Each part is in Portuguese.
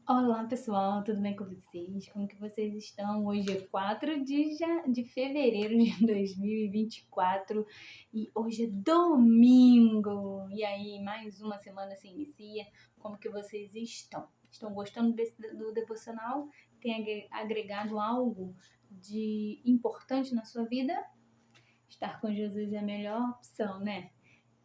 Olá pessoal, tudo bem com vocês? Como que vocês estão? Hoje é 4 de fevereiro de 2024 e hoje é domingo. E aí, mais uma semana se inicia. Como que vocês estão? Estão gostando do devocional? Tem agregado algo de importante na sua vida? Estar com Jesus é a melhor opção, né?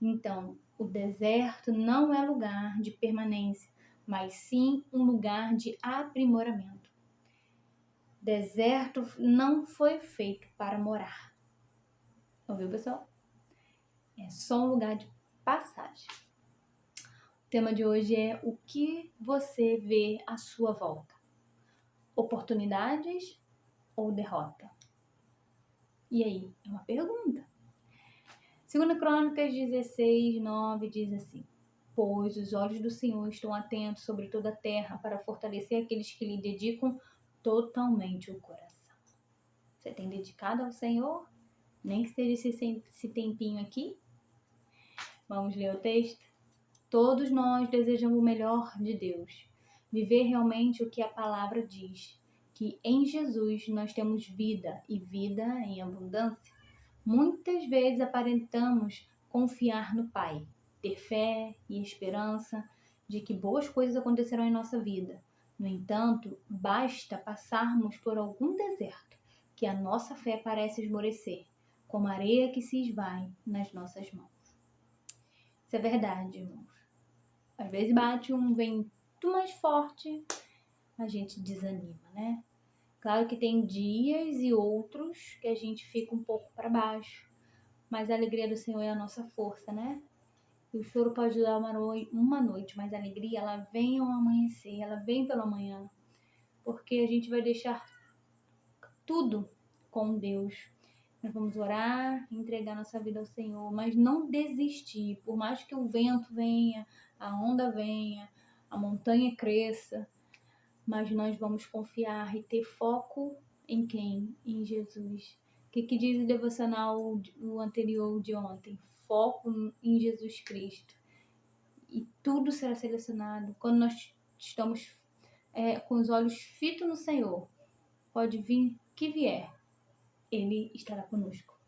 Então, o deserto não é lugar de permanência, mas sim um lugar de aprimoramento. Deserto não foi feito para morar. Ouviu, pessoal? É só um lugar de passagem. O tema de hoje é o que você vê à sua volta: oportunidades ou derrota? E aí? É uma pergunta. 2 Crônicas 16:9 diz assim: Pois os olhos do Senhor estão atentos sobre toda a terra para fortalecer aqueles que lhe dedicam totalmente o coração. Você tem dedicado ao Senhor? Nem que seja esse tempinho aqui? Vamos ler o texto? Todos nós desejamos o melhor de Deus. Viver realmente o que a palavra diz, que em Jesus nós temos vida e vida em abundância. Muitas vezes aparentamos confiar no Pai, ter fé e esperança de que boas coisas acontecerão em nossa vida. No entanto, basta passarmos por algum deserto que a nossa fé parece esmorecer, como areia que se esvai nas nossas mãos. Isso é verdade, irmãos. Às vezes bate um vento mais forte, a gente desanima, né? Claro que tem dias e outros que a gente fica um pouco para baixo, mas a alegria do Senhor é a nossa força, né? E o choro pode durar uma noite, mas a alegria, ela vem ao amanhecer, ela vem pela manhã, porque a gente vai deixar tudo com Deus. Nós vamos orar, entregar nossa vida ao Senhor, mas não desistir, por mais que o vento venha, a onda venha, a montanha cresça, mas nós vamos confiar e ter foco em quem? Em Jesus. O que diz o devocional o anterior de ontem? Foco em Jesus Cristo. E tudo será selecionado. Quando nós estamos com os olhos fitos no Senhor, pode vir o que vier, Ele estará conosco.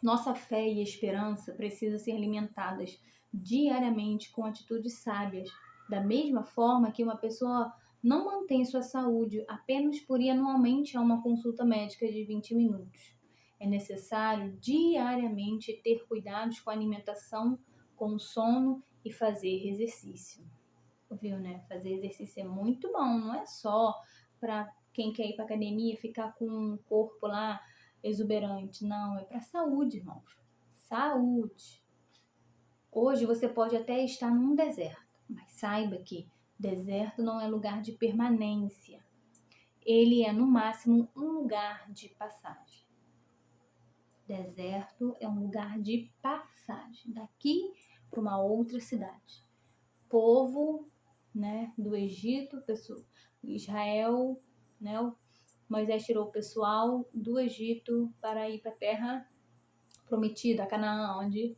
Nossa fé e esperança precisam ser alimentadas diariamente com atitudes sábias, da mesma forma que uma pessoa não mantém sua saúde apenas por ir anualmente a uma consulta médica de 20 minutos. É necessário diariamente ter cuidados com a alimentação, com o sono e fazer exercício. Viu, né? Fazer exercício é muito bom, não é só para quem quer ir para academia e ficar com um corpo lá exuberante. Não, é para saúde, irmãos. Saúde. Hoje você pode até estar num deserto, mas saiba que deserto não é lugar de permanência. Ele é, no máximo, um lugar de passagem. Deserto é um lugar de passagem, daqui para uma outra cidade. Povo, né, do Egito, Israel, né, Moisés tirou o pessoal do Egito para ir para a terra prometida, a Canaã, onde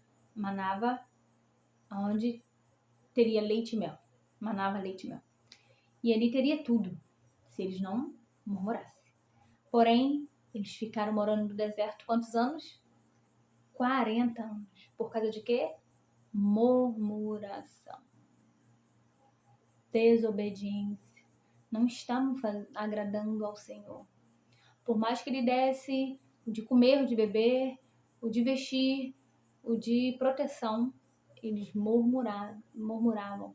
teria leite e mel, manava leite e mel. E ali teria tudo, se eles não murmurassem. Porém, eles ficaram morando no deserto quantos anos? 40 anos. Por causa de quê? Murmuração. Desobediência. Não estavam agradando ao Senhor. Por mais que Ele desse o de comer, o de beber, o de vestir, o de proteção, eles murmuravam.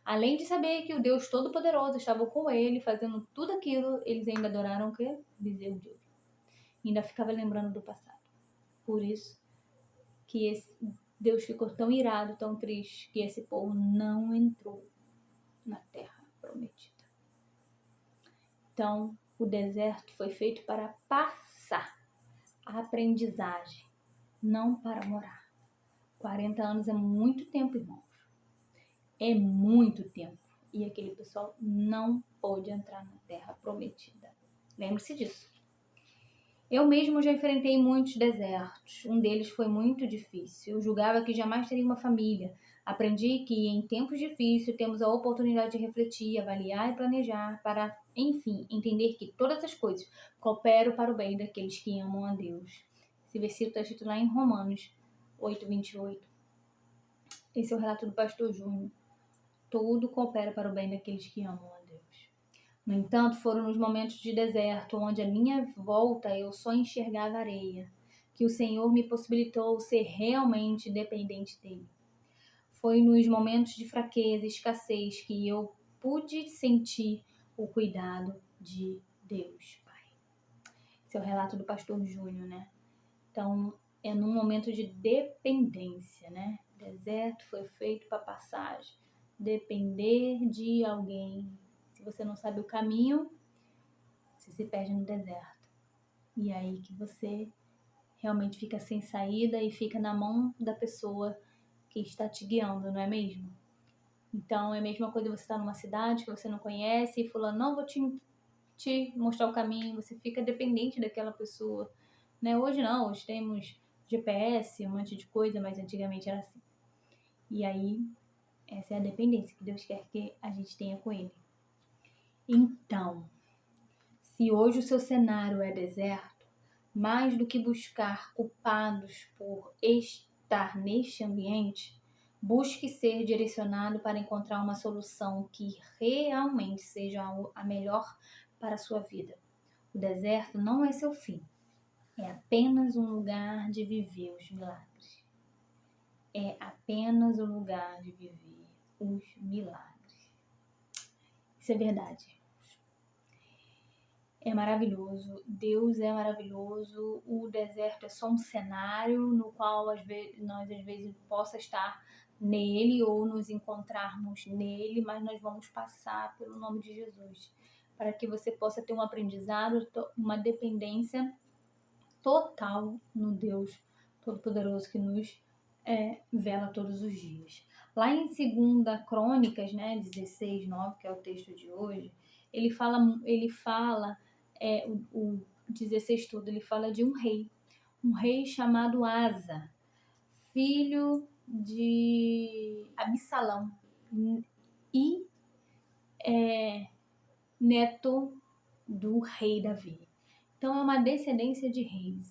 Além de saber que o Deus Todo-Poderoso estava com ele, fazendo tudo aquilo, eles ainda adoraram o quê? Bezerro de ouro. Ainda ficava lembrando do passado. Por isso que Deus ficou tão irado, tão triste, que esse povo não entrou na terra prometida. Então, o deserto foi feito para passar a aprendizagem, não para morar. 40 anos é muito tempo, irmãos. É muito tempo. E aquele pessoal não pôde entrar na terra prometida. Lembre-se disso. Eu mesmo já enfrentei muitos desertos. Um deles foi muito difícil. Eu julgava que jamais teria uma família. Aprendi que em tempos difíceis temos a oportunidade de refletir, avaliar e planejar para, enfim, entender que todas as coisas cooperam para o bem daqueles que amam a Deus. Esse versículo está escrito lá em Romanos 8:28. Esse é o relato do pastor Júnior. Tudo coopera para o bem daqueles que amam a Deus. No entanto, foram nos momentos de deserto, onde à minha volta eu só enxergava areia, que o Senhor me possibilitou ser realmente dependente dele. Foi nos momentos de fraqueza e escassez que eu pude sentir o cuidado de Deus, Pai. Esse é o relato do pastor Júnior, né? Então, é num momento de dependência, né? Deserto foi feito para passagem. Depender de alguém. Se você não sabe o caminho, você se perde no deserto. E é aí que você realmente fica sem saída e fica na mão da pessoa que está te guiando, não é mesmo? Então, é a mesma coisa você estar numa cidade que você não conhece e fulano, não, vou te mostrar o caminho, você fica dependente daquela pessoa, né? Hoje não, hoje temos GPS, um monte de coisa, mas antigamente era assim. E aí, essa é a dependência que Deus quer que a gente tenha com Ele. Então, se hoje o seu cenário é deserto, mais do que buscar culpados por estar neste ambiente, busque ser direcionado para encontrar uma solução que realmente seja a melhor para a sua vida. O deserto não é seu fim, é apenas um lugar de viver os milagres. É apenas um lugar de viver os milagres. Isso é verdade. É maravilhoso, Deus é maravilhoso, o deserto é só um cenário no qual nós às vezes possa estar nele ou nos encontrarmos nele, mas nós vamos passar pelo nome de Jesus, para que você possa ter um aprendizado, uma dependência total no Deus Todo-Poderoso que nos vela todos os dias. Lá em 2 Crônicas, né, 16:9, que é o texto de hoje, ele fala o 16 todo, ele fala de um rei chamado Asa, filho de Absalão e neto do rei Davi. Então é uma descendência de reis,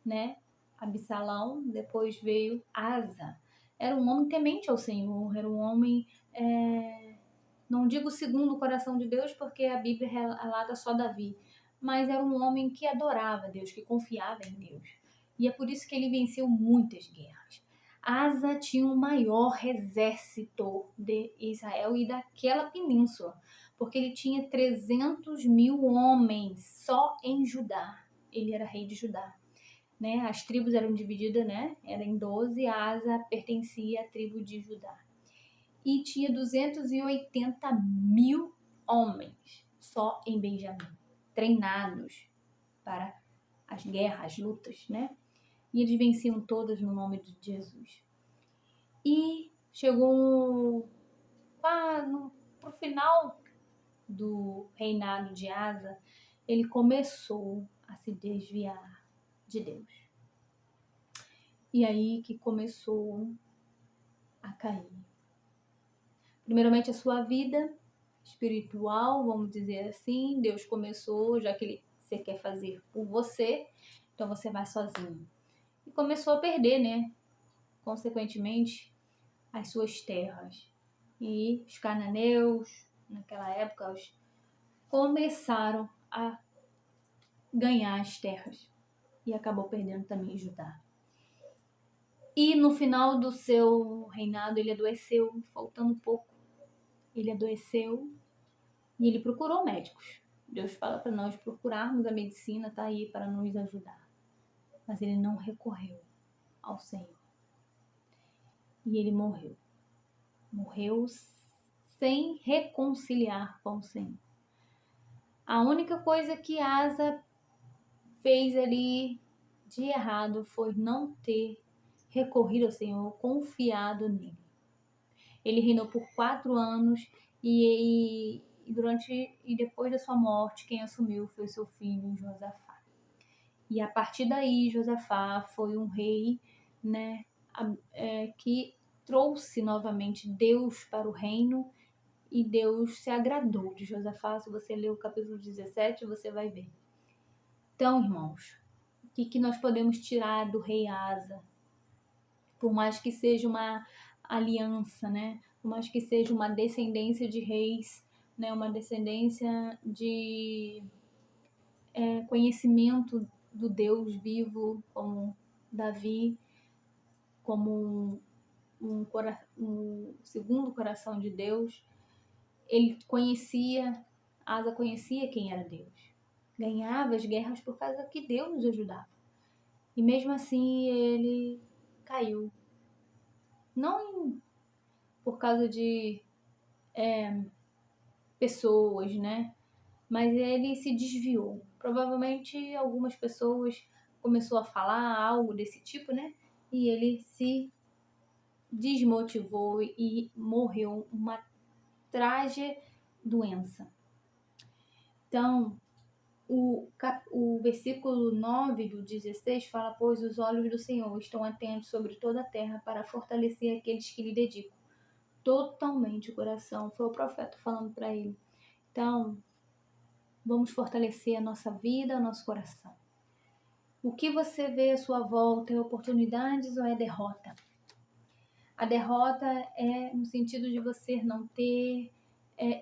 né? Absalão, depois veio Asa. Era um homem temente ao Senhor, era um homem, não digo segundo o coração de Deus, porque a Bíblia relata só Davi, mas era um homem que adorava Deus, que confiava em Deus. E é por isso que ele venceu muitas guerras. Asa tinha o maior exército de Israel e daquela península, porque ele tinha 300.000 homens só em Judá. Ele era rei de Judá. Né? As tribos eram divididas, né? Era em 12, Asa pertencia à tribo de Judá. E tinha 280.000 homens só em Benjamim, treinados para as guerras, as lutas, né? E eles venciam todas no nome de Jesus. E chegou pro final do reinado de Asa, ele começou a se desviar de Deus. E aí que começou a cair. Primeiramente a sua vida espiritual, vamos dizer assim, Deus começou, já que você quer fazer por você, então você vai sozinho. E começou a perder, né? Consequentemente, as suas terras. E os cananeus, naquela época, começaram a ganhar as terras. E acabou perdendo também Judá. E no final do seu reinado, ele adoeceu, faltando pouco. Ele adoeceu e ele procurou médicos. Deus fala para nós procurarmos a medicina, tá aí para nos ajudar. Mas ele não recorreu ao Senhor. E ele morreu. Morreu sem reconciliar com o Senhor. A única coisa que Asa fez ali de errado foi não ter recorrido ao Senhor, confiado nele. Ele reinou por 4 anos e depois da sua morte, quem assumiu foi seu filho Josafá. E a partir daí, Josafá foi um rei, né, que trouxe novamente Deus para o reino, e Deus se agradou de Josafá. Se você ler o capítulo 17, você vai ver. Então, irmãos, o que nós podemos tirar do rei Asa? Por mais que seja uma aliança, né? Por mais que seja uma descendência de reis, né? Uma descendência de conhecimento do Deus vivo, como Davi, como um segundo coração de Deus. Ele conhecia, Asa conhecia quem era Deus. Ganhava as guerras por causa que Deus o ajudava. E mesmo assim ele caiu. Não por causa de pessoas, né? Mas ele se desviou. Provavelmente algumas pessoas começou a falar algo desse tipo, né? E ele se desmotivou e morreu uma trágica doença. Então, o versículo 9 do 16 fala: pois os olhos do Senhor estão atentos sobre toda a terra para fortalecer aqueles que lhe dedicam totalmente o coração. Foi o profeta falando para ele. Então, vamos fortalecer a nossa vida, o nosso coração. O que você vê à sua volta é oportunidades ou é derrota? A derrota é no sentido de você não ter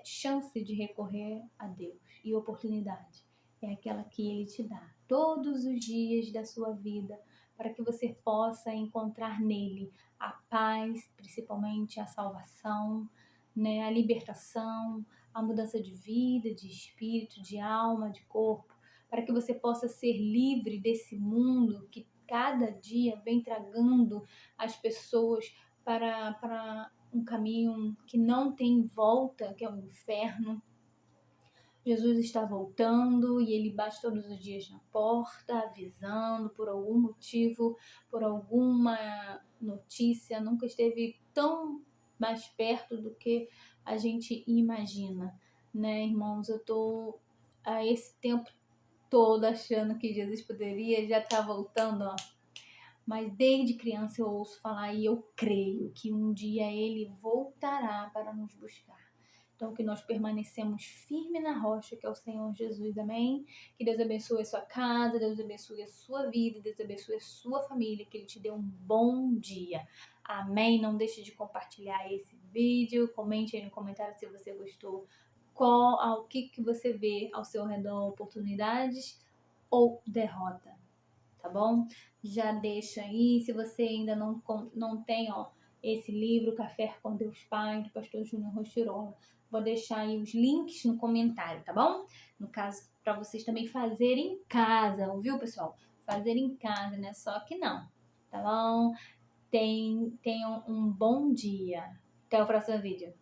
chance de recorrer a Deus. E oportunidade é aquela que Ele te dá todos os dias da sua vida, para que você possa encontrar nele a paz, principalmente a salvação, né, a libertação, a mudança de vida, de espírito, de alma, de corpo, para que você possa ser livre desse mundo que cada dia vem tragando as pessoas para um caminho que não tem volta, que é o inferno. Jesus está voltando e ele bate todos os dias na porta, avisando por algum motivo, por alguma notícia. Nunca esteve tão mais perto do que a gente imagina, né, irmãos? Eu tô a esse tempo todo achando que Jesus poderia já estar voltando, ó. Mas desde criança eu ouço falar e eu creio que um dia ele voltará para nos buscar. Então, que nós permanecemos firmes na rocha, que é o Senhor Jesus, amém? Que Deus abençoe a sua casa, Deus abençoe a sua vida, Deus abençoe a sua família, que Ele te dê um bom dia, amém? Não deixe de compartilhar esse vídeo, comente aí no comentário se você gostou, o que você vê ao seu redor, oportunidades ou derrota, tá bom? Já deixa aí, se você ainda não tem, ó, esse livro, Café com Deus Pai, do pastor Júnior Rochirola, vou deixar aí os links no comentário, tá bom? No caso, para vocês também fazerem em casa, ouviu, pessoal? Fazer em casa, né? Só que não, tá bom? Tenham um bom dia. Até o próximo vídeo.